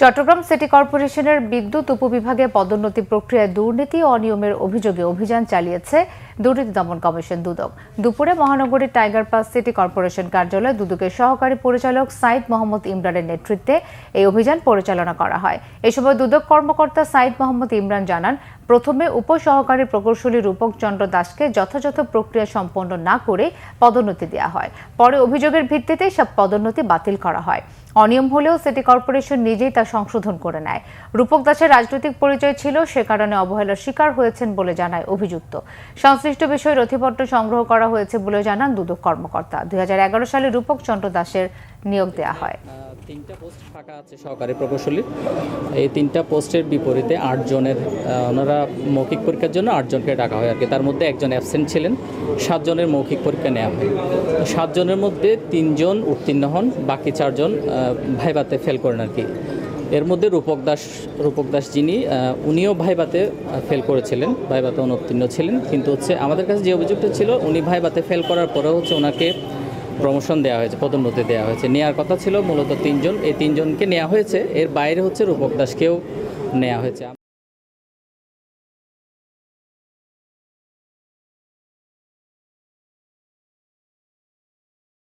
Chittagong city কর্পোরেশনের বিদ্যুৎ উপবিভাগে পদোন্নতি প্রক্রিয়ায় দুর্নীতি ও অনিয়মের অভিযোগে অভিযান চালিয়েছে দুর্নীতি দমন কমিশন দুদক। দুপুরে মহানগরীর টাইগার পাস সিটি কর্পোরেশন কার্যালয়ে দুদকের সহকারী পরিচালক সাইদ মোহাম্মদ ইমরানের নেতৃত্বে এই অভিযান পরিচালনা করা হয়। এ সময় দুদক কর্মকর্তা সাইদ মোহাম্মদ ইমরান জানান, প্রথমে উপসহকারী প্রকৌশলী রূপক চন্দ্র দাসকে যথাযথ প্রক্রিয়া সম্পন্ন না করে পদোন্নতি দেওয়া হয়। পরে অভিযোগের ভিত্তিতে সব পদোন্নতি বাতিল করা হয়। অনিয়ম হলেও সিটি কর্পোরেশন নিজেই তা সংশোধন করে নেয়। রূপক দাসের রাজনৈতিক পরিচয় ছিল, সে কারণে অবহেলার শিকার হয়েছেন বলে জানায় অভিযুক্ত। সংশ্লিষ্ট বিষয়ে নথিপত্র সংগ্রহ করা হয়েছে বলে জানান দুদক কর্মকর্তা। 2011 সালে রূপক চন্দ্র দাসের নিয়োগ দেওয়া হয়। 3টা পোস্ট ফাঁকা আছে সহকারী প্রকৌশলী। এই 3টা পোস্টের বিপরীতে 8 জনের ওনারা মৌখিক পরীক্ষার জন্য 8 জনকে ডাকা হয় আর কি। তার মধ্যে একজন অ্যাবসেন্ট ছিলেন। 7 জনের মৌখিক পরীক্ষা নেওয়া হয়। 7 জনের মধ্যে 3 জন উত্তীর্ণ হন, বাকি 4 জন ভাইভাতে ফেল করেন আর কি। এর মধ্যে রূপক দাস যিনি উনিও ভাইভাতে ফেল করেছিলেন, ভাইভাতে অনুত্তীর্ণ ছিলেন। কিন্তু আমাদের কাছে যে অভিযোগটা ছিল, উনি ভাইভাতে ফেল করার পরেও ওনাকে প্রমোশন দেওয়া হয়েছে, পদোন্নতি দেওয়া হয়েছে। নেওয়ার কথা ছিল মূলত 3 জন, এই 3 জনকে নেওয়া হয়েছে। এর বাইরে রূপক দাসকেও নেওয়া হয়েছে।